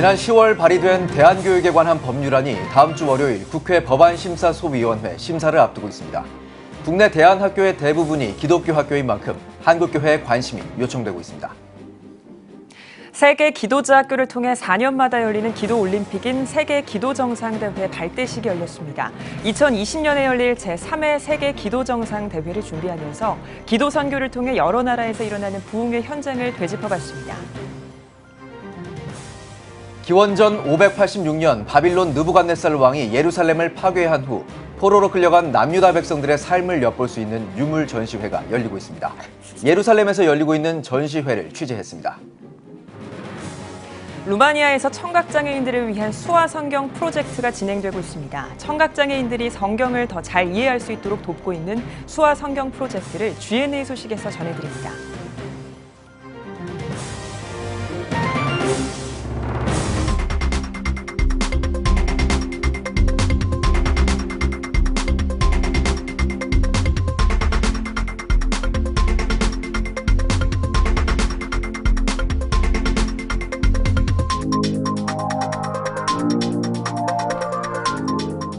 지난 10월 발의된 대안교육에 관한 법률안이 다음 주 월요일 국회 법안심사소위원회 심사를 앞두고 있습니다. 국내 대안학교의 대부분이 기독교 학교인 만큼 한국교회의 관심이 요청되고 있습니다. 세계 기도자 학교를 통해 4년마다 열리는 기도올림픽인 세계 기도정상대회 발대식이 열렸습니다. 2020년에 열릴 제3회 세계 기도정상대회를 준비하면서 기도 선교를 통해 여러 나라에서 일어나는 부흥의 현장을 되짚어봤습니다. 기원전 586년 바빌론 느부갓네살 왕이 예루살렘을 파괴한 후 포로로 끌려간 남유다 백성들의 삶을 엿볼 수 있는 유물 전시회가 열리고 있습니다. 예루살렘에서 열리고 있는 전시회를 취재했습니다. 루마니아에서 청각장애인들을 위한 수화 성경 프로젝트가 진행되고 있습니다. 청각장애인들이 성경을 더 잘 이해할 수 있도록 돕고 있는 수화 성경 프로젝트를 GNA 소식에서 전해드립니다.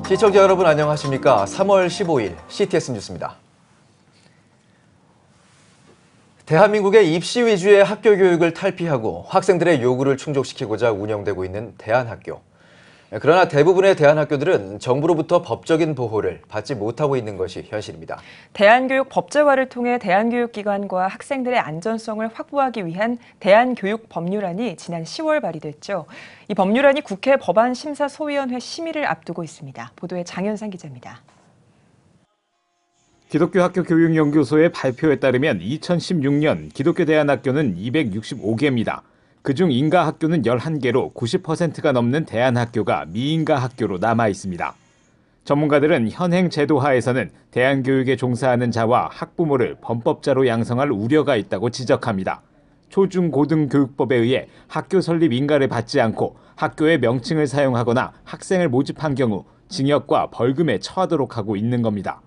시청자 여러분 안녕하십니까? 3월 15일 CTS 뉴스입니다. 대한민국의 입시 위주의 학교 교육을 탈피하고 학생들의 요구를 충족시키고자 운영되고 있는 대안학교. 그러나 대부분의 대안학교들은 정부로부터 법적인 보호를 받지 못하고 있는 것이 현실입니다. 대안교육 법제화를 통해 대안교육기관과 학생들의 안전성을 확보하기 위한 대안교육법률안이 지난 10월 발의됐죠. 이 법률안이 국회 법안심사소위원회 심의를 앞두고 있습니다. 보도에 장현상 기자입니다. 기독교 학교 교육연구소의 발표에 따르면 2016년 기독교 대안학교는 265개입니다. 그중 인가 학교는 11개로 90%가 넘는 대안학교가 미인가 학교로 남아 있습니다. 전문가들은 현행 제도 하에서는 대안교육에 종사하는 자와 학부모를 범법자로 양성할 우려가 있다고 지적합니다. 초중고등교육법에 의해 학교 설립 인가를 받지 않고 학교의 명칭을 사용하거나 학생을 모집한 경우 징역과 벌금에 처하도록 하고 있는 겁니다.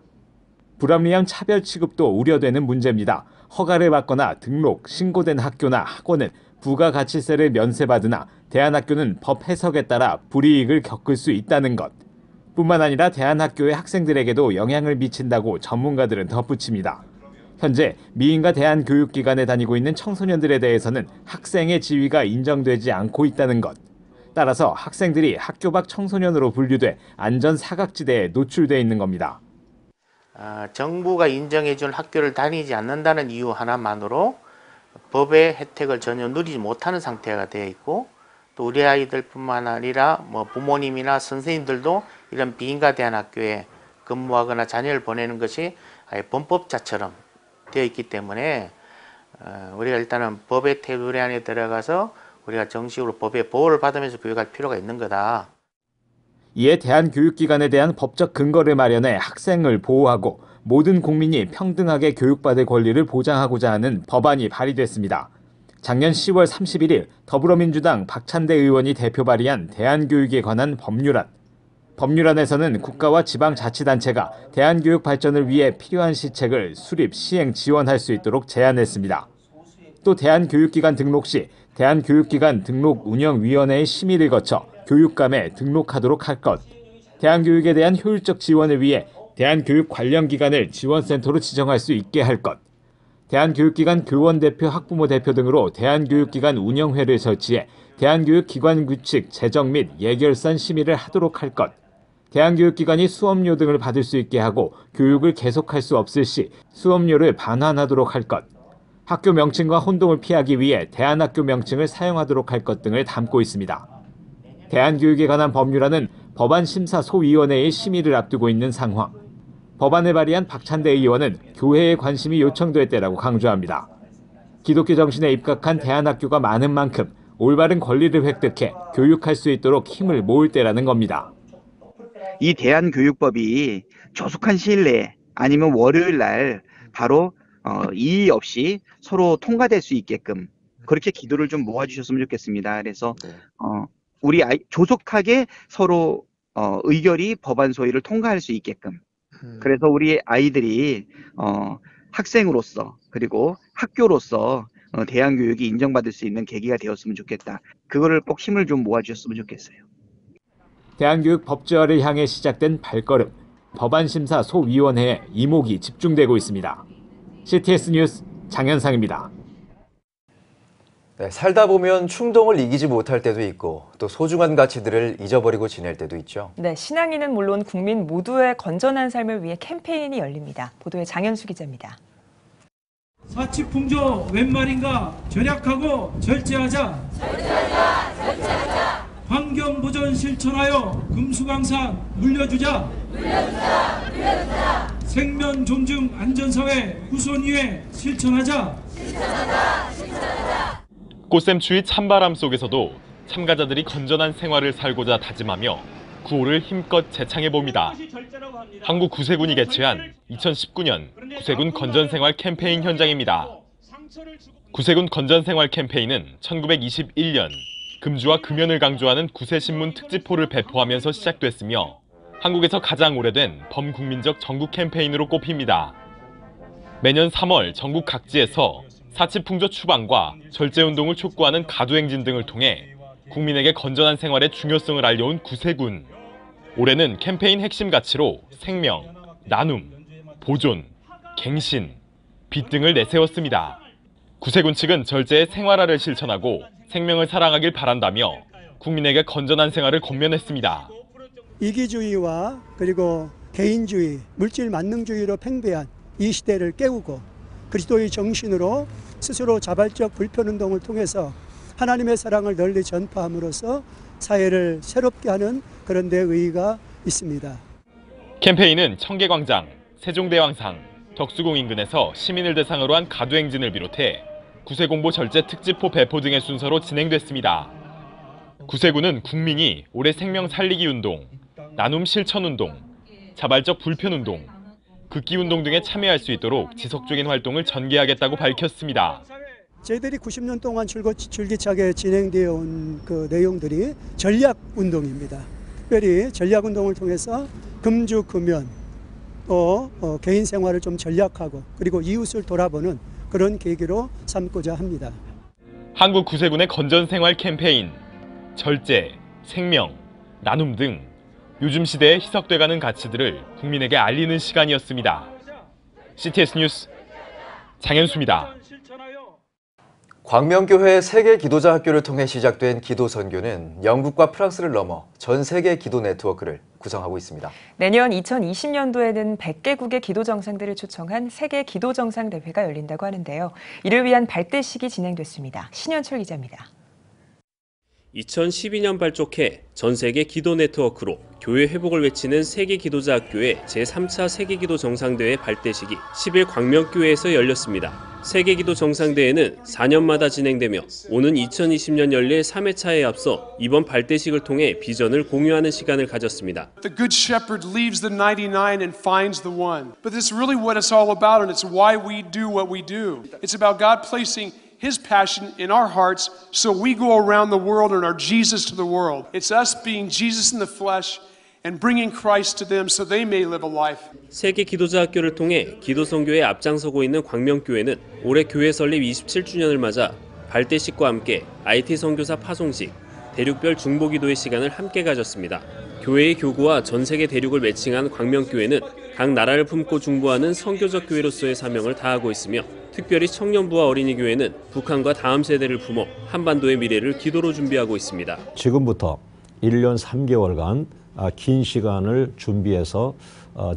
불합리한 차별 취급도 우려되는 문제입니다. 허가를 받거나 등록, 신고된 학교나 학원은 부가가치세를 면세받으나 대안학교는 법 해석에 따라 불이익을 겪을 수 있다는 것. 뿐만 아니라 대안학교의 학생들에게도 영향을 미친다고 전문가들은 덧붙입니다. 현재 미인가 대안교육기관에 다니고 있는 청소년들에 대해서는 학생의 지위가 인정되지 않고 있다는 것. 따라서 학생들이 학교 밖 청소년으로 분류돼 안전 사각지대에 노출돼 있는 겁니다. 정부가 인정해준 학교를 다니지 않는다는 이유 하나만으로 법의 혜택을 전혀 누리지 못하는 상태가 되어 있고, 또 우리 아이들뿐만 아니라 부모님이나 선생님들도 이런 비인가 대안학교에 근무하거나 자녀를 보내는 것이 아예 범법자처럼 되어 있기 때문에 우리가 일단은 법의 테두리 안에 들어가서 우리가 정식으로 법의 보호를 받으면서 교육할 필요가 있는 거다. 이에 대안교육기관에 대한 법적 근거를 마련해 학생을 보호하고 모든 국민이 평등하게 교육받을 권리를 보장하고자 하는 법안이 발의됐습니다. 작년 10월 31일 더불어민주당 박찬대 의원이 대표 발의한 대안교육에 관한 법률안. 법률안에서는 국가와 지방자치단체가 대안교육 발전을 위해 필요한 시책을 수립, 시행, 지원할 수 있도록 제안했습니다. 또 대안교육기관 등록 시 대안교육기관 등록운영위원회의 심의를 거쳐 교육감에 등록하도록 할 것. 대안교육에 대한 효율적 지원을 위해 대안교육 관련 기관을 지원센터로 지정할 수 있게 할 것. 대안교육기관 교원대표, 학부모 대표 등으로 대안교육기관 운영회를 설치해 대안교육기관 규칙, 제정 및 예결산 심의를 하도록 할 것. 대안교육기관이 수업료 등을 받을 수 있게 하고 교육을 계속할 수 없을 시 수업료를 반환하도록 할 것. 학교 명칭과 혼동을 피하기 위해 대안학교 명칭을 사용하도록 할 것 등을 담고 있습니다. 대안교육에 관한 법률안은 법안심사소위원회의 심의를 앞두고 있는 상황. 법안을 발의한 박찬대 의원은 교회의 관심이 요청될 때라고 강조합니다. 기독교 정신에 입각한 대안학교가 많은 만큼 올바른 권리를 획득해 교육할 수 있도록 힘을 모을 때라는 겁니다. 이 대안교육법이 조속한 시일 내에 아니면 월요일 날 바로 이의 없이 서로 통과될 수 있게끔 그렇게 기도를 좀 모아주셨으면 좋겠습니다. 그래서 우리 조속하게 서로 의결이 법안 소위를 통과할 수 있게끔, 그래서 우리 아이들이 학생으로서 그리고 학교로서 대안교육이 인정받을 수 있는 계기가 되었으면 좋겠다. 그거를 꼭 힘을 좀 모아주셨으면 좋겠어요. 대한교육 법제화를 향해 시작된 발걸음. 법안심사 소위원회에 이목이 집중되고 있습니다. CTS 뉴스 장현상입니다. 네, 살다 보면 충동을 이기지 못할 때도 있고 또 소중한 가치들을 잊어버리고 지낼 때도 있죠. 네, 신앙인은 물론 국민 모두의 건전한 삶을 위해 캠페인이 열립니다. 보도에 장현수 기자입니다. 사치풍조 웬 말인가 절약하고 절제하자. 환경보전 실천하여 금수강산 물려주자. 생명 존중 안전사회 후손위에 실천하자. 꽃샘추위 찬바람 속에서도 참가자들이 건전한 생활을 살고자 다짐하며 구호를 힘껏 재창해봅니다. 한국 구세군이 개최한 2019년 구세군 건전생활 캠페인 현장입니다. 구세군 건전생활 캠페인은 1921년 금주와 금연을 강조하는 구세신문 특집호를 배포하면서 시작됐으며 한국에서 가장 오래된 범국민적 전국 캠페인으로 꼽힙니다. 매년 3월 전국 각지에서 사치풍조 추방과 절제운동을 촉구하는 가두행진 등을 통해 국민에게 건전한 생활의 중요성을 알려온 구세군. 올해는 캠페인 핵심 가치로 생명, 나눔, 보존, 갱신, 빛 등을 내세웠습니다. 구세군 측은 절제의 생활화를 실천하고 생명을 사랑하길 바란다며 국민에게 건전한 생활을 권면했습니다. 이기주의와 그리고 개인주의, 물질 만능주의로 팽배한 이 시대를 깨우고 그리스도의 정신으로 스스로 자발적 불편운동을 통해서 하나님의 사랑을 널리 전파함으로써 사회를 새롭게 하는 그런 데 의의가 있습니다. 캠페인은 청계광장, 세종대왕상, 덕수궁 인근에서 시민을 대상으로 한 가두행진을 비롯해 구세공보 절제 특집호 배포 등의 순서로 진행됐습니다. 구세군은 국민이 올해 생명 살리기 운동, 나눔 실천 운동, 자발적 불편 운동, 극기 운동 등에 참여할 수 있도록 지속적인 활동을 전개하겠다고 밝혔습니다. 저희들이 90년 동안 줄기차게 진행되어 온 그 내용들이 전략 운동입니다. 특별히 전략 운동을 통해서 금주 금연, 개인 생활을 좀 전략하고 그리고 이웃을 돌아보는 그런 계기로 삼고자 합니다. 한국 구세군의 건전생활 캠페인, 절제, 생명, 나눔 등 요즘 시대에 희석돼가는 가치들을 국민에게 알리는 시간이었습니다. CTS 뉴스 장현수입니다. 광명교회 세계 기도자 학교를 통해 시작된 기도 선교는 영국과 프랑스를 넘어 전 세계 기도 네트워크를 구성하고 있습니다. 내년 2020년도에는 100개국의 기도 정상들을 초청한 세계 기도 정상 대회가 열린다고 하는데요. 이를 위한 발대식이 진행됐습니다. 신현철 기자입니다. 2012년 발족해 전 세계 기도 네트워크로 교회 회복을 외치는 세계 기도자 학교의 제3차 세계 기도 정상대회 발대식이 10일 광명교회에서 열렸습니다. 세계 기도 정상대회는 4년마다 진행되며 오는 2020년 열릴 3회차에 앞서 이번 발대식을 통해 비전을 공유하는 시간을 가졌습니다. The good shepherd leaves the 99 and finds the one. But that's really what it's all about, and it's why we do what we do. It's about God placing His passion in our hearts so we go around the world and are Jesus to the world. It's us being Jesus in the flesh and bringing Christ to them so they may live a life. 세계 기도자 학교를 통해 기도 선교에 앞장서고 있는 광명교회는 올해 교회 설립 27주년을 맞아 발대식과 함께 IT 선교사 파송식, 대륙별 중보기도의 시간을 함께 가졌습니다. 교회의 교구와 전 세계 대륙을 매칭한 광명교회는 각 나라를 품고 중보하는 선교적 교회로서의 사명을 다하고 있으며 특별히 청년부와 어린이교회는 북한과 다음 세대를 품어 한반도의 미래를 기도로 준비하고 있습니다. 지금부터 1년 3개월간 긴 시간을 준비해서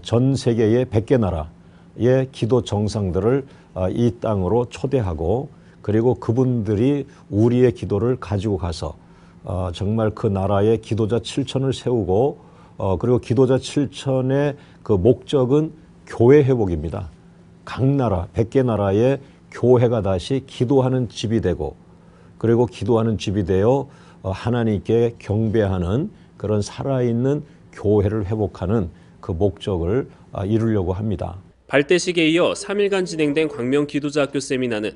전 세계의 100개 나라의 기도 정상들을 이 땅으로 초대하고 그리고 그분들이 우리의 기도를 가지고 가서 정말 그 나라의 기도자 7천을 세우고 그리고 기도자 7천의 그 목적은 교회 회복입니다. 각 나라, 100개 나라의 교회가 다시 기도하는 집이 되고 그리고 기도하는 집이 되어 하나님께 경배하는 그런 살아있는 교회를 회복하는 그 목적을 이루려고 합니다. 발대식에 이어 3일간 진행된 광명 기도자학교 세미나는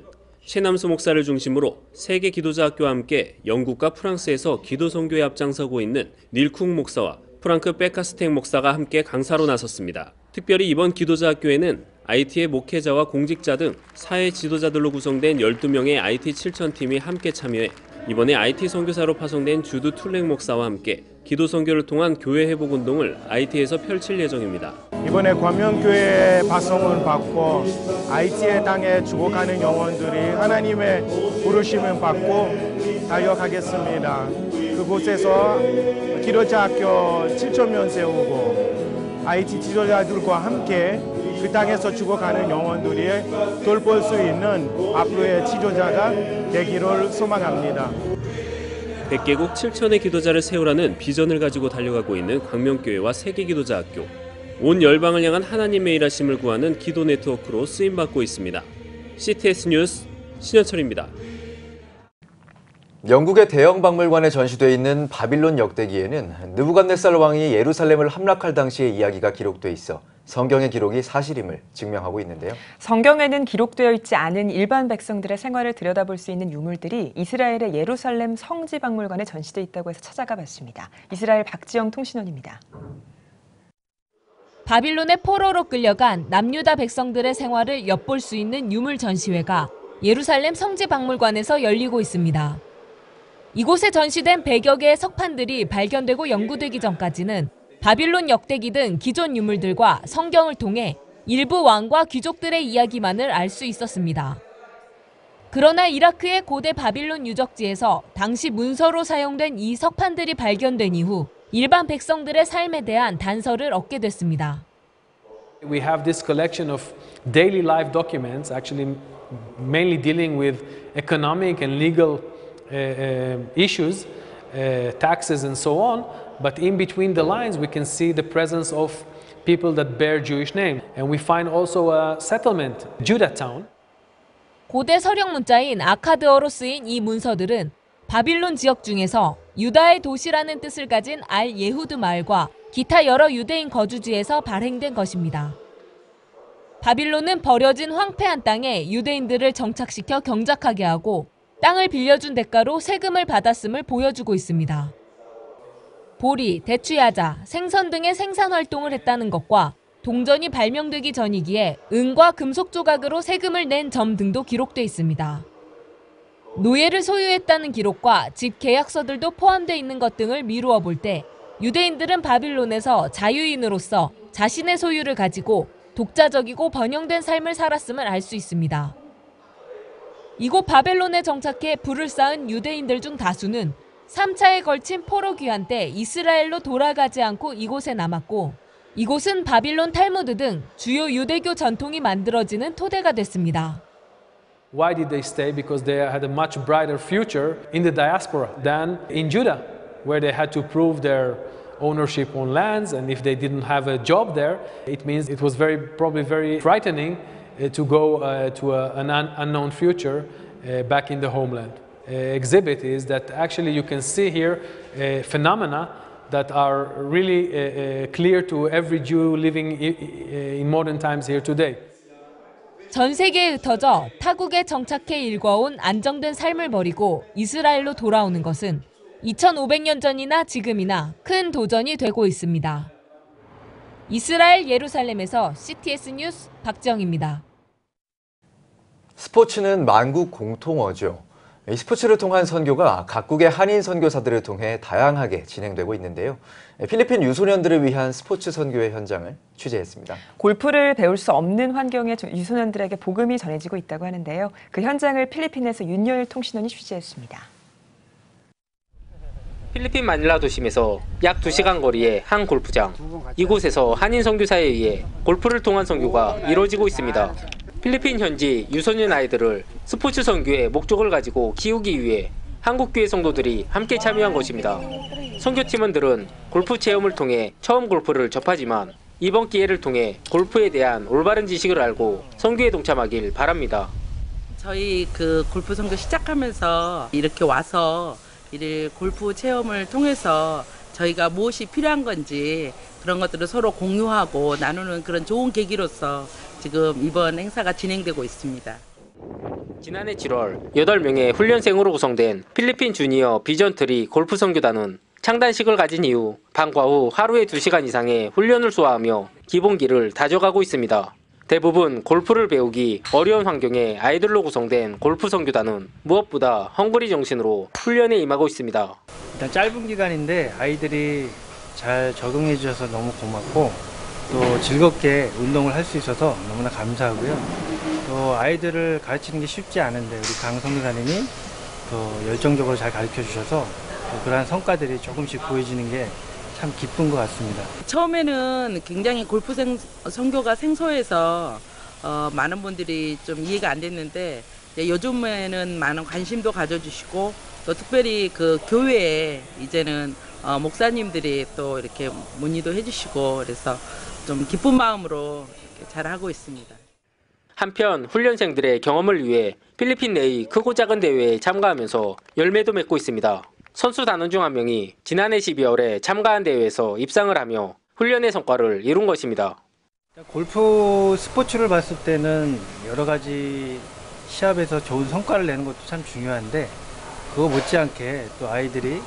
최남수 목사를 중심으로 세계 기도자학교와 함께 영국과 프랑스에서 기도 선교에 앞장서고 있는 닐쿵 목사와 프랑크 베카스텍 목사가 함께 강사로 나섰습니다. 특별히 이번 기도자학교에는 IT의 목회자와 공직자 등 사회 지도자들로 구성된 12명의 IT 7000팀이 함께 참여해 이번에 IT 선교사로 파송된 주드 툴렉 목사와 함께 기도 선교를 통한 교회 회복 운동을 IT에서 펼칠 예정입니다. 이번에 광명교회 파송을 받고 IT의 땅에 죽어가는 영혼들이 하나님의 부르심을 받고 달려가겠습니다. 그곳에서 기도자 학교 7,000명 세우고 IT 지도자들과 함께 그 땅에서 죽어가는 영혼들이 돌볼 수 있는 앞으로의 지도자가 되기를 소망합니다. 100개국 7천의 기도자를 세우라는 비전을 가지고 달려가고 있는 광명교회와 세계기도자학교. 온 열방을 향한 하나님의 일하심을 구하는 기도 네트워크로 쓰임받고 있습니다. CTS 뉴스 신현철입니다. 영국의 대형 박물관에 전시되어 있는 바빌론 역대기에는 느부갓네살 왕이 예루살렘을 함락할 당시의 이야기가 기록돼 있어 성경의 기록이 사실임을 증명하고 있는데요. 성경에는 기록되어 있지 않은 일반 백성들의 생활을 들여다볼 수 있는 유물들이 이스라엘의 예루살렘 성지 박물관에 전시돼 있다고 해서 찾아가 봤습니다. 이스라엘 박지영 통신원입니다. 바빌론의 포로로 끌려간 남유다 백성들의 생활을 엿볼 수 있는 유물 전시회가 예루살렘 성지 박물관에서 열리고 있습니다. 이곳에 전시된 100여 개의 석판들이 발견되고 연구되기 전까지는 바빌론 역대기 등 기존 유물들과 성경을 통해 일부 왕과 귀족들의 이야기만을 알 수 있었습니다. 그러나 이라크의 고대 바빌론 유적지에서 당시 문서로 사용된 이 석판들이 발견된 이후 일반 백성들의 삶에 대한 단서를 얻게 됐습니다. We have this collection of daily life documents, actually mainly dealing with economic and legal issues, taxes and so on. But in between the lines, we can see the presence of people that bear Jewish name. And we find also a settlement, Judah town. 고대 서령 문자인 아카드어로 쓰인 이 문서들은 바빌론 지역 중에서 유다의 도시라는 뜻을 가진 알 예후드 마을과 기타 여러 유대인 거주지에서 발행된 것입니다. 바빌론은 버려진 황폐한 땅에 유대인들을 정착시켜 경작하게 하고 땅을 빌려준 대가로 세금을 받았음을 보여주고 있습니다. 보리, 대추야자, 생선 등의 생산 활동을 했다는 것과 동전이 발명되기 전이기에 은과 금속 조각으로 세금을 낸 점 등도 기록돼 있습니다. 노예를 소유했다는 기록과 집 계약서들도 포함되어 있는 것 등을 미루어 볼 때 유대인들은 바빌론에서 자유인으로서 자신의 소유를 가지고 독자적이고 번영된 삶을 살았음을 알 수 있습니다. 이곳 바벨론에 정착해 불을 쌓은 유대인들 중 다수는 3차에 걸친 포로 귀환 때 이스라엘로 돌아가지 않고 이곳에 남았고 이곳은 바빌론 탈무드 등 주요 유대교 전통이 만들어지는 토대가 됐습니다. Why did they stay? Because they had a much brighter future in the diaspora than in Judah, where they had to prove their ownership on lands, and if they didn't have a job there, it means it was probably very frightening to go to an unknown future back in the homeland. Exhibit is that actually you can see here phenomena that are really clear to every Jew living in modern times here today. 전 세계에 흩어져 타국에 정착해 일궈온 안정된 삶을 버리고 이스라엘로 돌아오는 것은 2500년 전이나 지금이나 큰 도전이 되고 있습니다. 이스라엘 예루살렘에서 CTS 뉴스 박지영입니다. 스포츠는 만국 공통어죠. 이 스포츠를 통한 선교가 각국의 한인 선교사들을 통해 다양하게 진행되고 있는데요. 필리핀 유소년들을 위한 스포츠 선교의 현장을 취재했습니다. 골프를 배울 수 없는 환경의 유소년들에게 복음이 전해지고 있다고 하는데요. 그 현장을 필리핀에서 윤여일 통신원이 취재했습니다. 필리핀 마닐라 도심에서 약 2시간 거리의 한 골프장. 이곳에서 한인 선교사에 의해 골프를 통한 선교가 이루어지고 있습니다. 필리핀 현지 유소년 아이들을 스포츠 선교의 목적을 가지고 키우기 위해 한국교회 성도들이 함께 참여한 것입니다. 선교 팀원들은 골프 체험을 통해 처음 골프를 접하지만 이번 기회를 통해 골프에 대한 올바른 지식을 알고 선교에 동참하길 바랍니다. 저희 골프 선교 시작하면서 이렇게 와서 이 골프 체험을 통해서 저희가 무엇이 필요한 건지 그런 것들을 서로 공유하고 나누는 그런 좋은 계기로서 지금 이번 행사가 진행되고 있습니다. 지난해 7월 8명의 훈련생으로 구성된 필리핀 주니어 비전트리 골프 선교단은 창단식을 가진 이후 방과 후 하루에 2시간 이상의 훈련을 소화하며 기본기를 다져가고 있습니다. 대부분 골프를 배우기 어려운 환경의 아이들로 구성된 골프 선교단은 무엇보다 헝그리 정신으로 훈련에 임하고 있습니다. 일단 짧은 기간인데 아이들이 잘 적응해 주셔서 너무 고맙고 또 즐겁게 운동을 할 수 있어서 너무나 감사하고요. 또 아이들을 가르치는 게 쉽지 않은데 우리 강 선교사님이 또 열정적으로 잘 가르쳐 주셔서 그러한 성과들이 조금씩 보여지는 게 참 기쁜 것 같습니다. 처음에는 굉장히 골프 선교가 생소해서 많은 분들이 좀 이해가 안 됐는데 요즘에는 많은 관심도 가져주시고 또 특별히 그 교회에 이제는 목사님들이 또 이렇게 문의도 해주시고 그래서 좀 기쁜 마음으로 이렇게 잘 하고 있습니다. 한편 훈련생들의 경험을 위해 필리핀 내의 크고 작은 대회에 참가하면서 열매도 맺고 있습니다. 선수 단원 중 한 명이 지난해 12월에 참가한 대회에서 입상을 하며 훈련의 성과를 이룬 것입니다. 골프 스포츠를 봤을 때는 여러 가지 시합에서 좋은 성과를 내는 것도 참 중요한데 그거 못지않게 또 아이들이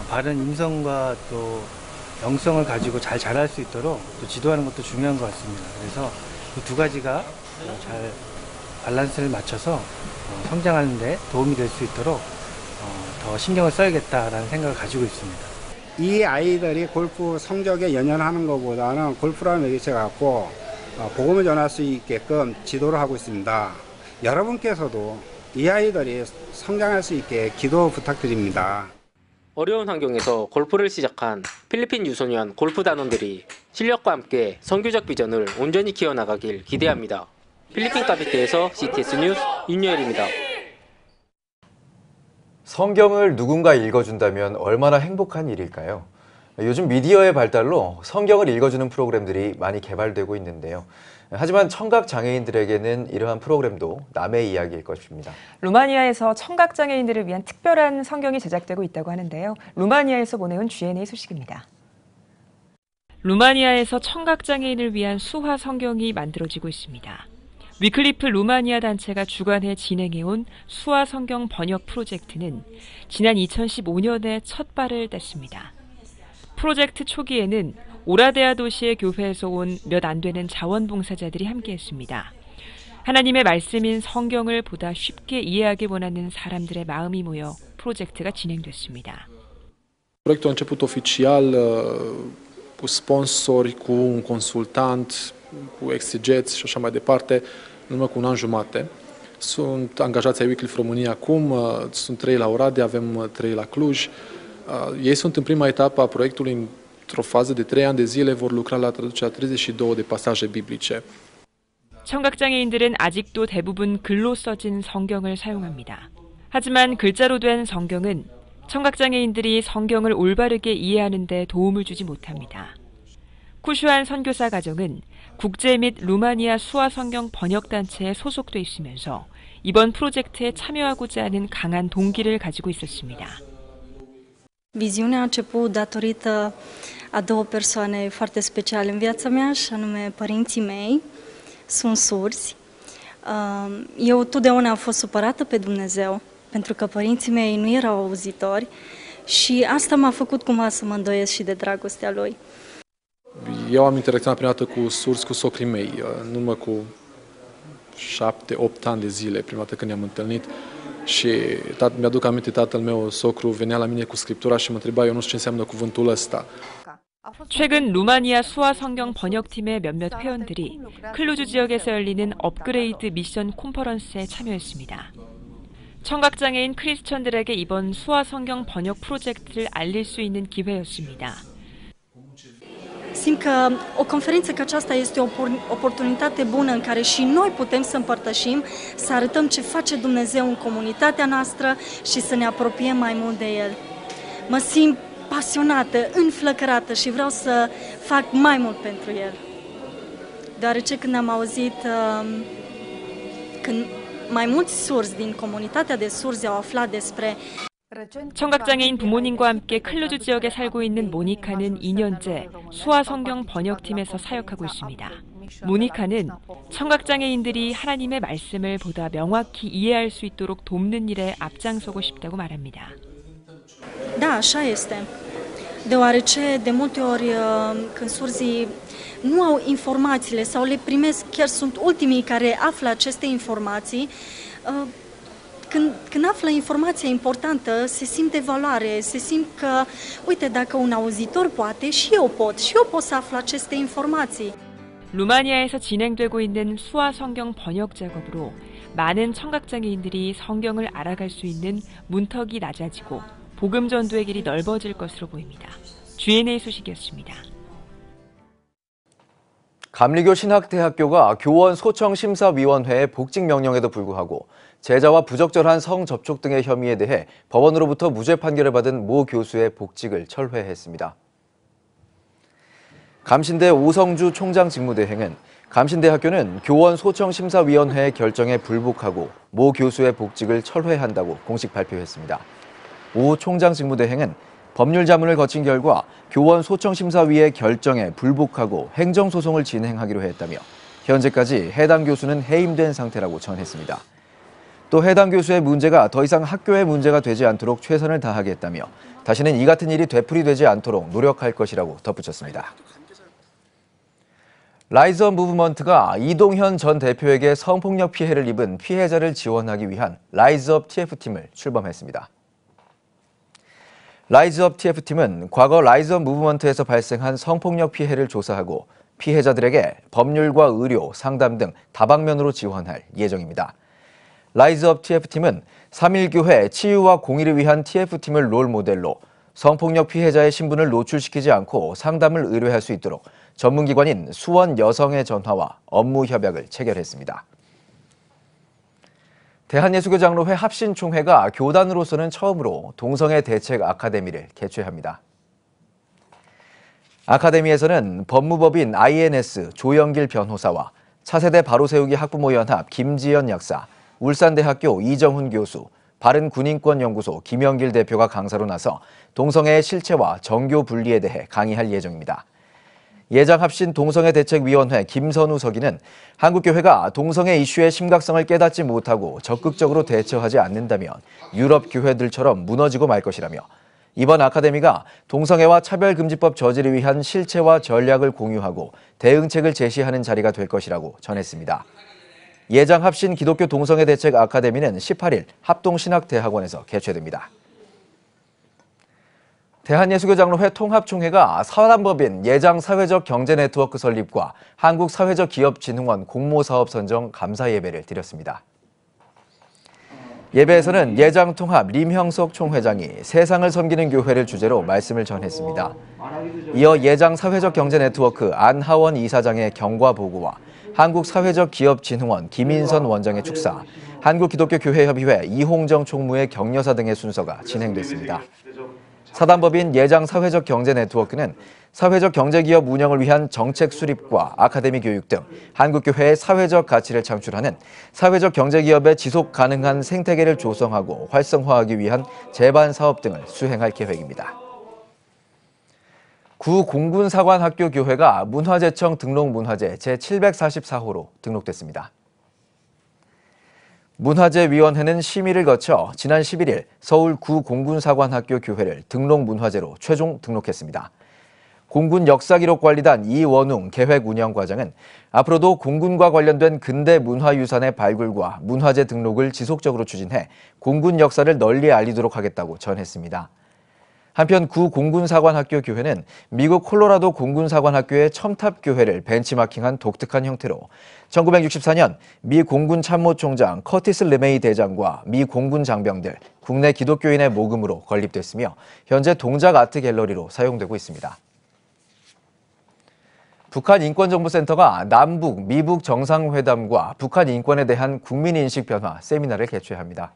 바른 인성과 또 영성을 가지고 잘 자랄 수 있도록 또 지도하는 것도 중요한 것 같습니다. 그래서 그 두 가지가 잘 밸런스를 맞춰서 성장하는 데 도움이 될 수 있도록 더 신경을 써야겠다라는 생각을 가지고 있습니다. 이 아이들이 골프 성적에 연연하는 것보다는 골프라는 매개체 갖고 복음을 전할 수 있게끔 지도를 하고 있습니다. 여러분께서도 이 아이들이 성장할 수 있게 기도 부탁드립니다. 어려운 환경에서 골프를 시작한 필리핀 유소년 골프 단원들이 실력과 함께 선교적 비전을 온전히 키워나가길 기대합니다. 필리핀 카피테에서 CTS 뉴스 윤여일입니다. 성경을 누군가 읽어준다면 얼마나 행복한 일일까요? 요즘 미디어의 발달로 성경을 읽어주는 프로그램들이 많이 개발되고 있는데요. 하지만 청각장애인들에게는 이러한 프로그램도 남의 이야기일 것입니다. 루마니아에서 청각장애인들을 위한 특별한 성경이 제작되고 있다고 하는데요. 루마니아에서 보내온 GNA 소식입니다. 루마니아에서 청각장애인을 위한 수화 성경이 만들어지고 있습니다. 위클리프 루마니아 단체가 주관해 진행해온 수화 성경 번역 프로젝트는 지난 2015년에 첫 발을 뗐습니다. 프로젝트 초기에는 오라데아 도시의 교회에서 온 몇 안 되는 자원봉사자들이 함께했습니다. 하나님의 말씀인 성경을 보다 쉽게 이해하기 원하는 사람들의 마음이 모여 프로젝트가 진행됐습니다. Proiectul a început oficial cu sponsori, cu un consultant, cu exegeți și așa mai departe, în urmă cu un an jumate. Sunt angajați ai Wycliffe România acum, sunt 3 la Oradea, avem 3 la Cluj. Ei sunt în prima etapă a proiectului, într-o fază de 3 ani de zile, vor lucra la traducerea 32 de pasaje biblice. 청각장애인들은 아직도 대부분 글로 써진 성경을 사용합니다. 하지만 글자로 된 성경은 청각장애인들이 성경을 올바르게 이해하는 데 도움을 주지 못합니다. 쿠슈안 선교사 가정은 국제 및 루마니아 수화 성경 번역단체에 소속돼 있으면서 이번 프로젝트에 참여하고자 하는 강한 동기를 가지고 있었습니다. Viziunea a început datorită a două persoane foarte speciale în viața mea, și anume părinții mei sunt surzi. Eu totdeauna am fost supărată pe Dumnezeu, pentru că părinții mei nu erau auzitori și asta m-a făcut cumva să mă îndoiesc și de dragostea Lui. Eu am interacționat prima dată cu surzi, cu socrii mei, în urmă cu 7-8 ani de zile, prima dată când ne-am întâlnit. Și mi-aduc aminte, tatăl meu, socru, venea la mine cu scriptura și mă întreba, eu nu știu ce înseamnă cuvântul ăsta. 최근 루마니아 수화 성경 번역팀의 몇몇 회원들이 클루즈 지역에서 열리는 업그레이드 미션 컨퍼런스에 참여했습니다. 청각장애인 크리스천들에게 이번 수화 성경 번역 프로젝트를 알릴 수 있는 기회였습니다. Simt că o conferință ca aceasta este o oportunitate bună în care și noi putem să împărtășim, să arătăm ce face Dumnezeu în comunitatea noastră și să ne apropiem mai mult de El. Mă simt pasionată, înflăcărată și vreau să fac mai mult pentru El. Deoarece când am auzit, când mai mulți surzi din comunitatea de surzi au aflat despre 청각장애인 부모님과 함께 클루즈 지역에 살고 있는 모니카는 2년째 수화 성경 번역팀에서 사역하고 있습니다. 모니카는 청각장애인들이 하나님의 말씀을 보다 명확히 이해할 수 있도록 돕는 일에 앞장서고 싶다고 말합니다. Da, așa este. deoarece de multe ori când surzii nu au informațiile sau le primesc, chiar sunt ultimii care află aceste informații, când află informația importantă, se simt de valoare, se simt că, uite, dacă un auzitor poate, și eu pot să aflu aceste informații. 루마니아에서 진행되고 있는 수화 성경 번역 작업으로 많은 청각장애인들이 성경을 알아갈 수 있는 문턱이 낮아지고 복음 전도의 길이 넓어질 것으로 보입니다. GNA 소식이었습니다. 감리교 신학대학교가 교원 소청심사위원회의 복직 명령에도 불구하고 제자와 부적절한 성접촉 등의 혐의에 대해 법원으로부터 무죄 판결을 받은 모 교수의 복직을 철회했습니다. 감신대 오성주 총장 직무대행은 감신대학교는 교원 소청심사위원회의 결정에 불복하고 모 교수의 복직을 철회한다고 공식 발표했습니다. 오 총장 직무대행은 법률 자문을 거친 결과 교원 소청심사위의 결정에 불복하고 행정소송을 진행하기로 했다며 현재까지 해당 교수는 해임된 상태라고 전했습니다. 또 해당 교수의 문제가 더 이상 학교의 문제가 되지 않도록 최선을 다하겠다며 다시는 이 같은 일이 되풀이되지 않도록 노력할 것이라고 덧붙였습니다. 라이즈업 무브먼트가 이동현 전 대표에게 성폭력 피해를 입은 피해자를 지원하기 위한 라이즈업 TF팀을 출범했습니다. 라이즈업 TF팀은 과거 라이즈업 무브먼트에서 발생한 성폭력 피해를 조사하고 피해자들에게 법률과 의료, 상담 등 다방면으로 지원할 예정입니다. 라이즈업 TF팀은 3.1교회 치유와 공의를 위한 TF팀을 롤 모델로 성폭력 피해자의 신분을 노출시키지 않고 상담을 의뢰할 수 있도록 전문기관인 수원 여성의 전화와 업무 협약을 체결했습니다. 대한예수교장로회 합신총회가 교단으로서는 처음으로 동성애 대책 아카데미를 개최합니다. 아카데미에서는 법무법인 INS 조영길 변호사와 차세대 바로세우기 학부모연합 김지연 약사, 울산대학교 이정훈 교수, 바른군인권연구소 김영길 대표가 강사로 나서 동성애의 실체와 정교 분리에 대해 강의할 예정입니다. 예장합신 동성애대책위원회 김선우 서기는 한국교회가 동성애 이슈의 심각성을 깨닫지 못하고 적극적으로 대처하지 않는다면 유럽 교회들처럼 무너지고 말 것이라며 이번 아카데미가 동성애와 차별금지법 저지를 위한 실체와 전략을 공유하고 대응책을 제시하는 자리가 될 것이라고 전했습니다. 예장합신 기독교 동성애 대책 아카데미는 18일 합동신학대학원에서 개최됩니다. 대한예수교장로회 통합총회가 사단법인 예장사회적 경제네트워크 설립과 한국사회적기업진흥원 공모사업 선정 감사 예배를 드렸습니다. 예배에서는 예장통합 림형석 총회장이 세상을 섬기는 교회를 주제로 말씀을 전했습니다. 이어 예장사회적 경제네트워크 안하원 이사장의 경과보고와 한국사회적기업진흥원 김인선 원장의 축사, 한국기독교교회협의회 이홍정 총무의 격려사 등의 순서가 진행됐습니다. 사단법인 예장사회적 경제네트워크는 사회적 경제기업 운영을 위한 정책 수립과 아카데미 교육 등 한국교회의 사회적 가치를 창출하는 사회적 경제기업의 지속 가능한 생태계를 조성하고 활성화하기 위한 제반 사업 등을 수행할 계획입니다. 구공군사관학교교회가 문화재청 등록문화재 제744호로 등록됐습니다. 문화재위원회는 심의를 거쳐 지난 11일 서울 구공군사관학교 교회를 등록문화재로 최종 등록했습니다. 공군 역사기록관리단 이원웅 계획운영과장은 앞으로도 공군과 관련된 근대 문화유산의 발굴과 문화재 등록을 지속적으로 추진해 공군 역사를 널리 알리도록 하겠다고 전했습니다. 한편 구공군사관학교 교회는 미국 콜로라도 공군사관학교의 첨탑교회를 벤치마킹한 독특한 형태로 1964년 미 공군 참모총장 커티스 르메이 대장과 미 공군 장병들, 국내 기독교인의 모금으로 건립됐으며 현재 동작 아트 갤러리로 사용되고 있습니다. 북한 인권정보센터가 남북, 미북 정상회담과 북한 인권에 대한 국민인식 변화 세미나를 개최합니다.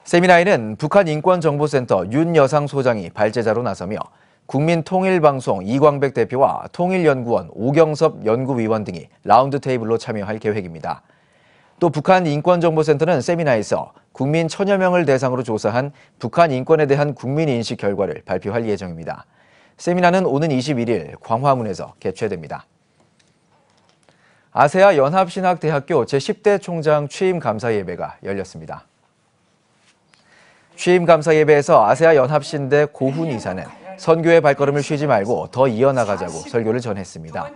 세미나에는 북한인권정보센터 윤여상 소장이 발제자로 나서며 국민통일방송 이광백 대표와 통일연구원 오경섭 연구위원 등이 라운드 테이블로 참여할 계획입니다. 또 북한인권정보센터는 세미나에서 국민 1000여 명을 대상으로 조사한 북한 인권에 대한 국민인식 결과를 발표할 예정입니다. 세미나는 오는 21일 광화문에서 개최됩니다. 아세아 연합신학대학교 제10대 총장 취임 감사 예배가 열렸습니다. 취임 감사 예배에서 아세아 연합신대 고훈 이사는 선교의 발걸음을 쉬지 말고 더 이어나가자고 설교를 전했습니다.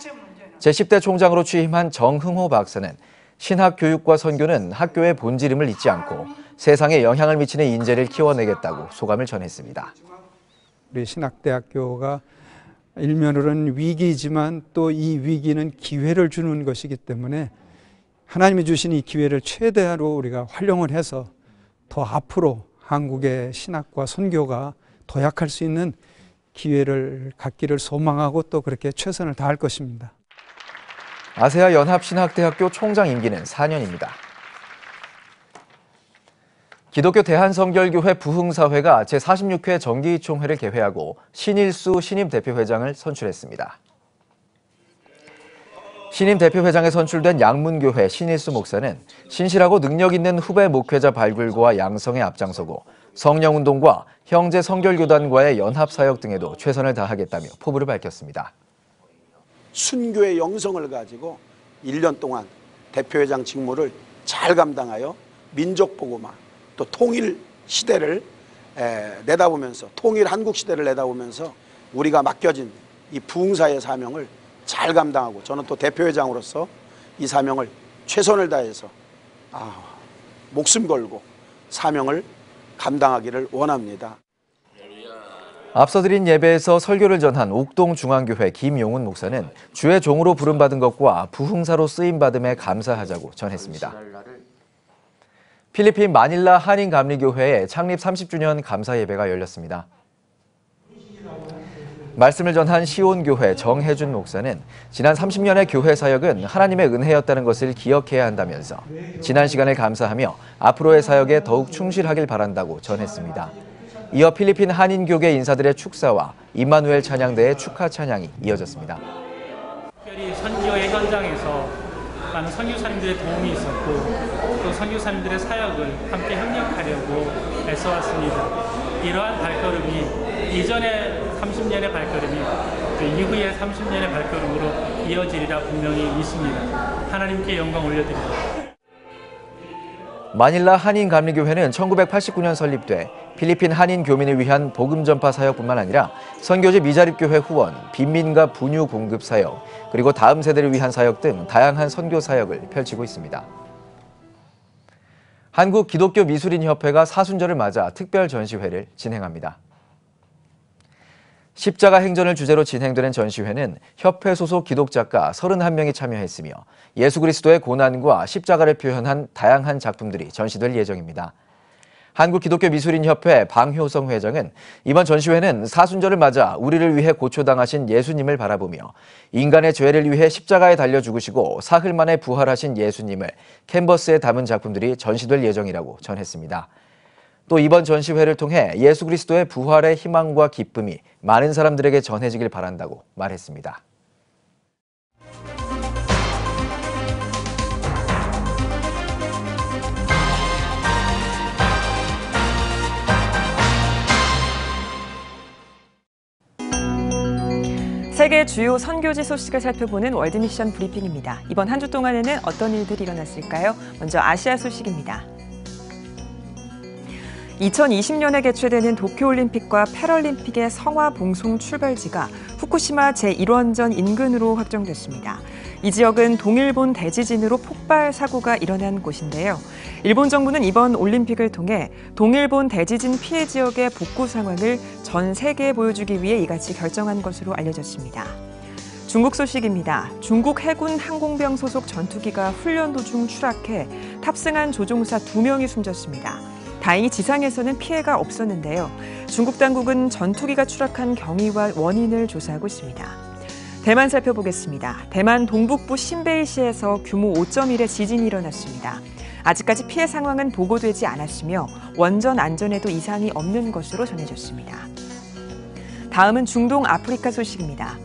제10대 총장으로 취임한 정흥호 박사는 신학 교육과 선교는 학교의 본질임을 잊지 않고 세상에 영향을 미치는 인재를 키워내겠다고 소감을 전했습니다. 우리 신학대학교가 일면으로는 위기이지만 또 이 위기는 기회를 주는 것이기 때문에 하나님이 주신 이 기회를 최대로 우리가 활용을 해서 더 앞으로 한국의 신학과 선교가 도약할 수 있는 기회를 갖기를 소망하고 또 그렇게 최선을 다할 것입니다. 아세아 연합신학대학교 총장 임기는 4년입니다. 기독교 대한성결교회 부흥사회가 제46회 정기총회를 개회하고 신일수 신임 대표회장을 선출했습니다. 신임 대표회장에 선출된 양문교회 신일수 목사는 신실하고 능력 있는 후배 목회자 발굴과 양성에 앞장서고 성령운동과 형제 성결교단과의 연합사역 등에도 최선을 다하겠다며 포부를 밝혔습니다. 순교의 영성을 가지고 1년 동안 대표회장 직무를 잘 감당하여 민족복음화 또 통일 시대를 내다보면서 통일 한국 시대를 내다보면서 우리가 맡겨진 이 부흥사의 사명을 잘 감당하고 저는 또 대표회장으로서 이 사명을 최선을 다해서 목숨 걸고 사명을 감당하기를 원합니다. 앞서 드린 예배에서 설교를 전한 옥동중앙교회 김용훈 목사는 주의 종으로 부름받은 것과 부흥사로 쓰임받음에 감사하자고 전했습니다. 필리핀 마닐라 한인감리교회의 창립 30주년 감사 예배가 열렸습니다. 말씀을 전한 시온교회 정혜준 목사는 지난 30년의 교회 사역은 하나님의 은혜였다는 것을 기억해야 한다면서 지난 시간을 감사하며 앞으로의 사역에 더욱 충실하길 바란다고 전했습니다. 이어 필리핀 한인교계 인사들의 축사와 임마누엘 찬양대의 축하 찬양이 이어졌습니다. 특별히 선교의 현장에서 많은 선교사님들의 도움이 있었고 또 선교사님들의 사역을 함께 협력하려고 애써왔습니다. 이러한 발걸음이 이전의 30년의 발걸음이 이후의 30년의 발걸음으로 이어지리라 분명히 믿습니다. 하나님께 영광 올려드립니다. 마닐라 한인감리교회는 1989년 설립돼 필리핀 한인 교민을 위한 복음 전파 사역뿐만 아니라 선교지 미자립교회 후원, 빈민가 분유 공급 사역, 그리고 다음 세대를 위한 사역 등 다양한 선교 사역을 펼치고 있습니다. 한국 기독교 미술인협회가 사순절을 맞아 특별 전시회를 진행합니다. 십자가 행전을 주제로 진행되는 전시회는 협회 소속 기독작가 31명이 참여했으며 예수 그리스도의 고난과 십자가를 표현한 다양한 작품들이 전시될 예정입니다. 한국기독교미술인협회 방효성 회장은 이번 전시회는 사순절을 맞아 우리를 위해 고초당하신 예수님을 바라보며 인간의 죄를 위해 십자가에 달려 죽으시고 사흘 만에 부활하신 예수님을 캔버스에 담은 작품들이 전시될 예정이라고 전했습니다. 또 이번 전시회를 통해 예수 그리스도의 부활의 희망과 기쁨이 많은 사람들에게 전해지길 바란다고 말했습니다. 세계 주요 선교지 소식을 살펴보는 월드미션 브리핑입니다. 이번 한 주 동안에는 어떤 일들이 일어났을까요? 먼저 아시아 소식입니다. 2020년에 개최되는 도쿄올림픽과 패럴림픽의 성화 봉송 출발지가 후쿠시마 제1원전 인근으로 확정됐습니다. 이 지역은 동일본 대지진으로 폭발 사고가 일어난 곳인데요. 일본 정부는 이번 올림픽을 통해 동일본 대지진 피해 지역의 복구 상황을 전 세계에 보여주기 위해 이같이 결정한 것으로 알려졌습니다. 중국 소식입니다. 중국 해군 항공병 소속 전투기가 훈련 도중 추락해 탑승한 조종사 2명이 숨졌습니다. 다행히 지상에서는 피해가 없었는데요. 중국 당국은 전투기가 추락한 경위와 원인을 조사하고 있습니다. 대만 살펴보겠습니다. 대만 동북부 신베이시에서 규모 5.1의 지진이 일어났습니다. 아직까지 피해 상황은 보고되지 않았으며 원전 안전에도 이상이 없는 것으로 전해졌습니다. 다음은 중동 아프리카 소식입니다.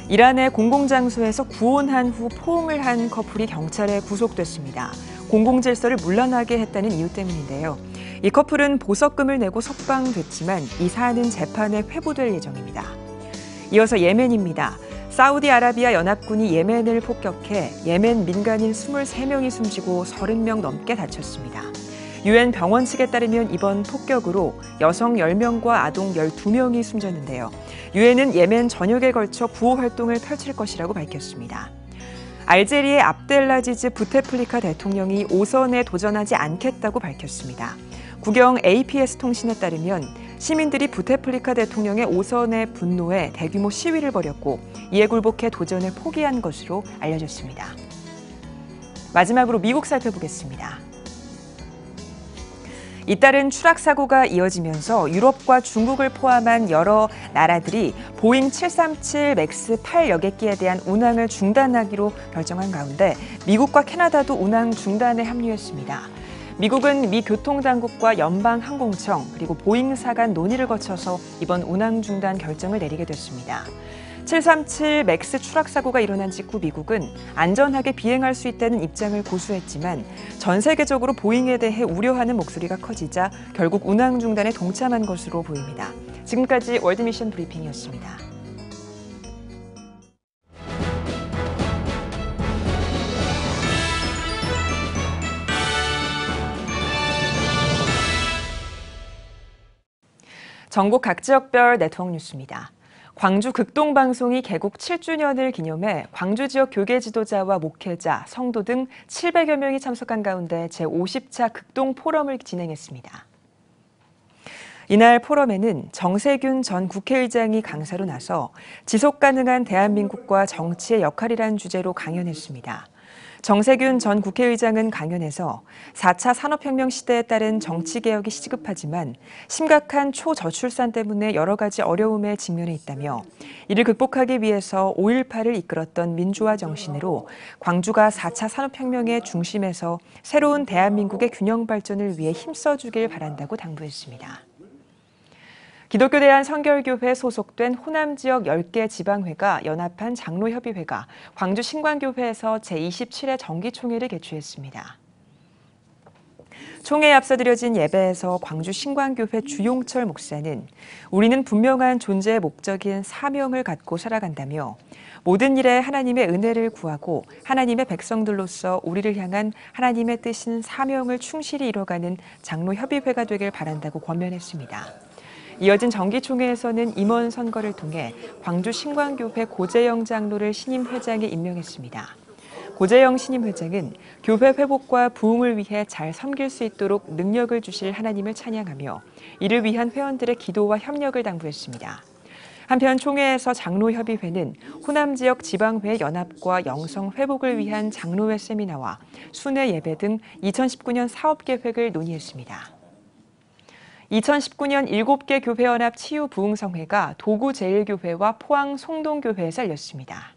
이란의 공공장소에서 구혼한 후 포옹을 한 커플이 경찰에 구속됐습니다. 공공질서를 문란하게 했다는 이유 때문인데요. 이 커플은 보석금을 내고 석방됐지만 이 사안은 재판에 회부될 예정입니다. 이어서 예멘입니다. 사우디아라비아 연합군이 예멘을 폭격해 예멘 민간인 23명이 숨지고 30명 넘게 다쳤습니다. 유엔 병원 측에 따르면 이번 폭격으로 여성 10명과 아동 12명이 숨졌는데요. 유엔은 예멘 전역에 걸쳐 구호 활동을 펼칠 것이라고 밝혔습니다. 알제리의 압델라지즈 부테플리카 대통령이 5선에 도전하지 않겠다고 밝혔습니다. 국영 APS 통신에 따르면 시민들이 부테플리카 대통령의 5선의 분노에 대규모 시위를 벌였고 이에 굴복해 도전을 포기한 것으로 알려졌습니다. 마지막으로 미국 살펴보겠습니다. 잇따른 추락 사고가 이어지면서 유럽과 중국을 포함한 여러 나라들이 보잉 737 맥스 8 여객기에 대한 운항을 중단하기로 결정한 가운데 미국과 캐나다도 운항 중단에 합류했습니다. 미국은 미 교통당국과 연방항공청 그리고 보잉사 간 논의를 거쳐서 이번 운항 중단 결정을 내리게 됐습니다. 737 맥스 추락 사고가 일어난 직후 미국은 안전하게 비행할 수 있다는 입장을 고수했지만 전 세계적으로 보잉에 대해 우려하는 목소리가 커지자 결국 운항 중단에 동참한 것으로 보입니다. 지금까지 월드미션 브리핑이었습니다. 전국 각 지역별 네트워크 뉴스입니다. 광주 극동방송이 개국 7주년을 기념해 광주 지역 교계 지도자와 목회자, 성도 등 700여 명이 참석한 가운데 제50차 극동 포럼을 진행했습니다. 이날 포럼에는 정세균 전 국회의장이 강사로 나서 지속 가능한 대한민국과 정치의 역할이라는 주제로 강연했습니다. 정세균 전 국회의장은 강연에서 4차 산업혁명 시대에 따른 정치개혁이 시급하지만 심각한 초저출산 때문에 여러 가지 어려움에 직면해 있다며 이를 극복하기 위해서 5.18을 이끌었던 민주화 정신으로 광주가 4차 산업혁명의 중심에서 새로운 대한민국의 균형 발전을 위해 힘써주길 바란다고 당부했습니다. 기독교 대한성결교회 소속된 호남 지역 10개 지방회가 연합한 장로협의회가 광주 신광교회에서 제27회 정기총회를 개최했습니다. 총회에 앞서 드려진 예배에서 광주 신광교회 주용철 목사는 우리는 분명한 존재의 목적인 사명을 갖고 살아간다며 모든 일에 하나님의 은혜를 구하고 하나님의 백성들로서 우리를 향한 하나님의 뜻인 사명을 충실히 이뤄가는 장로협의회가 되길 바란다고 권면했습니다. 이어진 정기총회에서는 임원 선거를 통해 광주 신광교회 고재영 장로를 신임 회장에 임명했습니다. 고재영 신임 회장은 교회 회복과 부흥을 위해 잘 섬길 수 있도록 능력을 주실 하나님을 찬양하며 이를 위한 회원들의 기도와 협력을 당부했습니다. 한편 총회에서 장로협의회는 호남 지역 지방회 연합과 영성 회복을 위한 장로회 세미나와 순회 예배 등 2019년 사업계획을 논의했습니다. 2019년 7개 교회연합 치유부흥성회가 도구제일교회와 포항 송동교회에서 열렸습니다.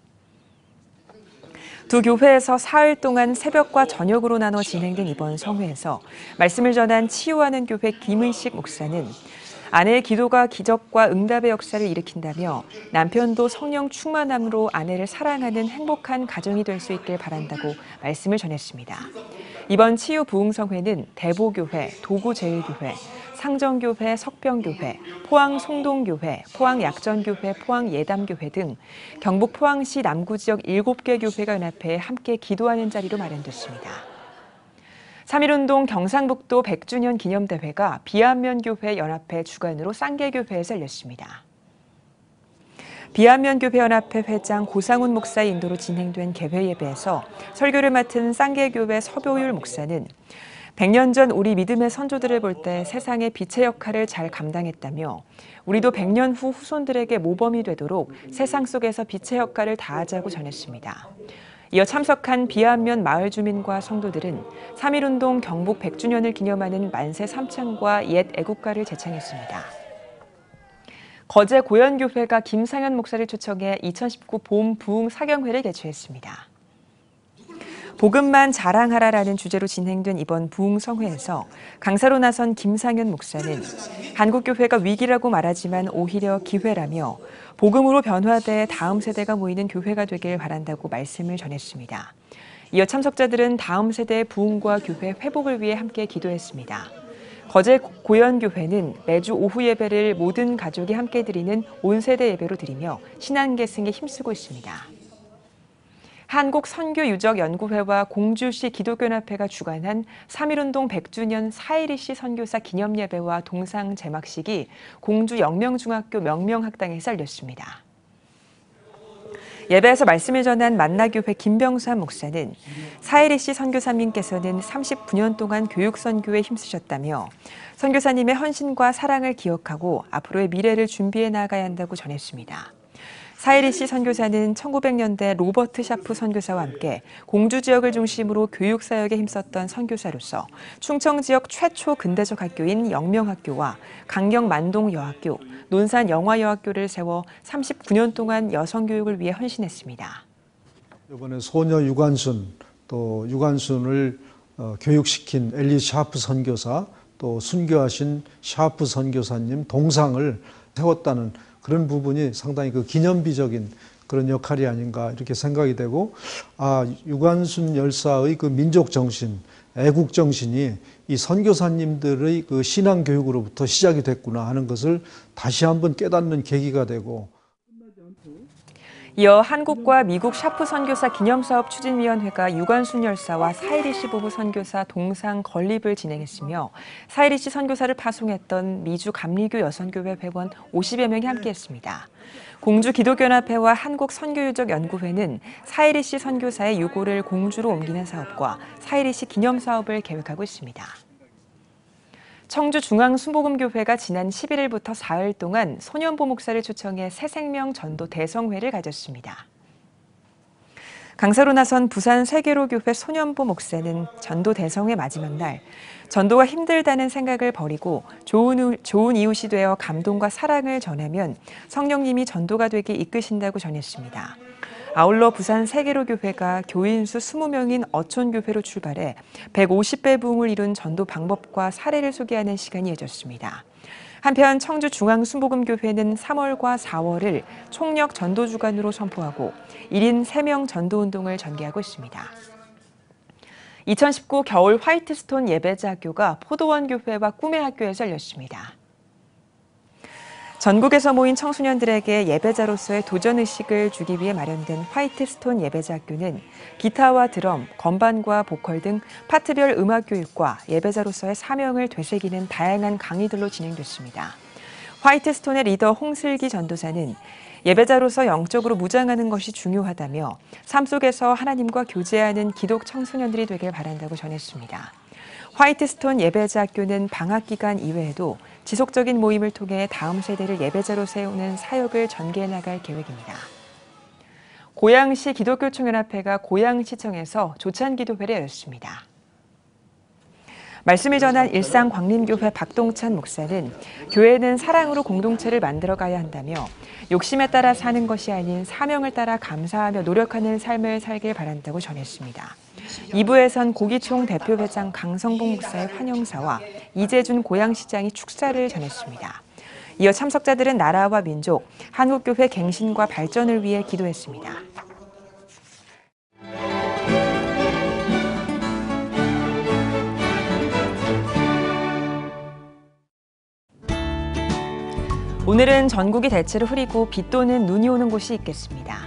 두 교회에서 사흘 동안 새벽과 저녁으로 나눠 진행된 이번 성회에서 말씀을 전한 치유하는 교회 김의식 목사는 아내의 기도가 기적과 응답의 역사를 일으킨다며 남편도 성령 충만함으로 아내를 사랑하는 행복한 가정이 될 수 있길 바란다고 말씀을 전했습니다. 이번 치유부흥성회는 대보교회, 도구제일교회, 상정교회, 석병교회, 포항 송동교회, 포항 약전교회, 포항 예담교회 등 경북 포항시 남구지역 7개 교회가 연합해 함께 기도하는 자리로 마련됐습니다. 3.1운동 경상북도 100주년 기념대회가 비안면교회 연합회 주관으로 쌍계교회에서 열렸습니다. 비안면교회 연합회 회장 고상훈 목사의 인도로 진행된 개회 예배에서 설교를 맡은 쌍계교회 서보율 목사는 100년 전 우리 믿음의 선조들을 볼 때 세상의 빛의 역할을 잘 감당했다며 우리도 100년 후 후손들에게 모범이 되도록 세상 속에서 빛의 역할을 다하자고 전했습니다. 이어 참석한 비안면 마을 주민과 성도들은 3.1운동 경북 100주년을 기념하는 만세 삼창과 옛 애국가를 제창했습니다. 거제 고연교회가 김상현 목사를 초청해 2019 봄 부흥 사경회를 개최했습니다. 복음만 자랑하라라는 주제로 진행된 이번 부흥성회에서 강사로 나선 김상현 목사는 한국교회가 위기라고 말하지만 오히려 기회라며 복음으로 변화돼 다음 세대가 모이는 교회가 되길 바란다고 말씀을 전했습니다. 이어 참석자들은 다음 세대의 부흥과 교회 회복을 위해 함께 기도했습니다. 거제 고연교회는 매주 오후 예배를 모든 가족이 함께 드리는 온세대 예배로 드리며 신앙 계승에 힘쓰고 있습니다. 한국선교유적연구회와 공주시 기독교연합회가 주관한 3.1운동 100주년 사이리시 선교사 기념예배와 동상 제막식이 공주 영명중학교 명명학당에서 열렸습니다. 예배에서 말씀을 전한 만나교회 김병수한 목사는 사이리시 선교사님께서는 39년 동안 교육선교에 힘쓰셨다며 선교사님의 헌신과 사랑을 기억하고 앞으로의 미래를 준비해 나가야 한다고 전했습니다. 사이리시 선교사는 1900년대 로버트 샤프 선교사와 함께 공주 지역을 중심으로 교육 사역에 힘썼던 선교사로서 충청 지역 최초 근대적 학교인 영명학교와 강경 만동 여학교, 논산 영화여학교를 세워 39년 동안 여성 교육을 위해 헌신했습니다. 이번에 소녀 유관순, 또 유관순을 교육시킨 엘리 샤프 선교사, 또 순교하신 샤프 선교사님 동상을 세웠다는 그런 부분이 상당히 그 기념비적인 그런 역할이 아닌가 이렇게 생각이 되고, 유관순 열사의 그 민족 정신, 애국 정신이 이 선교사님들의 그 신앙 교육으로부터 시작이 됐구나 하는 것을 다시 한번 깨닫는 계기가 되고. 이어 한국과 미국 샤프 선교사 기념사업 추진위원회가 유관순 열사와 사이리시 부부 선교사 동상 건립을 진행했으며 사이리시 선교사를 파송했던 미주 감리교 여선교회 회원 50여 명이 함께했습니다. 공주 기독교연합회와 한국선교유적연구회는 사이리시 선교사의 유고를 공주로 옮기는 사업과 사이리시 기념사업을 계획하고 있습니다. 청주중앙순복음교회가 지난 11일부터 사흘 동안 소년보 목사를 초청해 새생명 전도 대성회를 가졌습니다. 강사로 나선 부산 세계로교회 소년보 목사는 전도 대성회 마지막 날 전도가 힘들다는 생각을 버리고 좋은 이웃이 되어 감동과 사랑을 전하면 성령님이 전도가 되게 이끄신다고 전했습니다. 아울러 부산 세계로교회가 교인 수 20명인 어촌교회로 출발해 150배 부흥을 이룬 전도 방법과 사례를 소개하는 시간이 이어졌습니다. 한편 청주중앙순복음교회는 3월과 4월을 총력 전도주간으로 선포하고 1인 3명 전도운동을 전개하고 있습니다. 2019 겨울 화이트스톤 예배자 학교가 포도원교회와 꿈의 학교에서 열렸습니다. 전국에서 모인 청소년들에게 예배자로서의 도전의식을 주기 위해 마련된 화이트스톤 예배자 학교는 기타와 드럼, 건반과 보컬 등 파트별 음악 교육과 예배자로서의 사명을 되새기는 다양한 강의들로 진행됐습니다. 화이트스톤의 리더 홍슬기 전도사는 예배자로서 영적으로 무장하는 것이 중요하다며 삶 속에서 하나님과 교제하는 기독 청소년들이 되길 바란다고 전했습니다. 화이트스톤 예배자 학교는 방학 기간 이외에도 지속적인 모임을 통해 다음 세대를 예배자로 세우는 사역을 전개해 나갈 계획입니다. 고양시 기독교총연합회가 고양시청에서 조찬기도회를 열었습니다. 말씀을 전한 일상광림교회 박동찬 목사는 교회는 사랑으로 공동체를 만들어가야 한다며 욕심에 따라 사는 것이 아닌 사명을 따라 감사하며 노력하는 삶을 살길 바란다고 전했습니다. 2부에선 고기총 대표회장 강성봉 목사의 환영사와 이재준 고양시장이 축사를 전했습니다. 이어 참석자들은 나라와 민족, 한국교회 갱신과 발전을 위해 기도했습니다. 오늘은 전국이 대체로 흐리고 비 또는 눈이 오는 곳이 있겠습니다.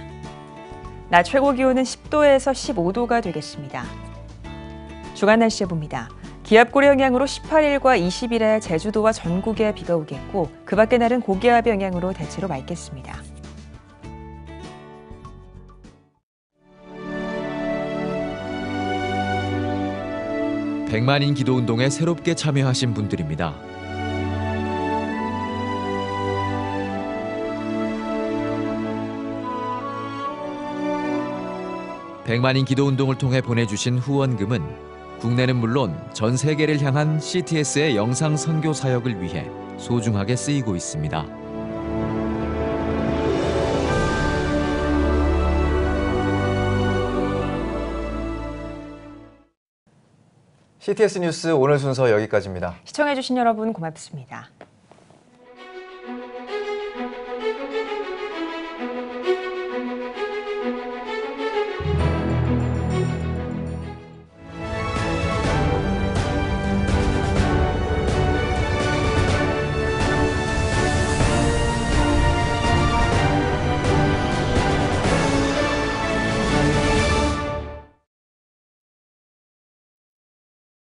낮 최고 기온은 10도에서 15도가 되겠습니다. 주간 날씨 봅니다. 기압고리 영향으로 18일과 20일에 제주도와 전국에 비가 오겠고 그 밖의 날은 고기압의 영향으로 대체로 맑겠습니다. 백만인 기도운동에 새롭게 참여하신 분들입니다. 백만인 기도운동을 통해 보내주신 후원금은 국내는 물론 전 세계를 향한 CTS의 영상 선교 사역을 위해 소중하게 쓰이고 있습니다. CTS 뉴스 오늘 순서 여기까지입니다. 시청해주신 여러분 고맙습니다.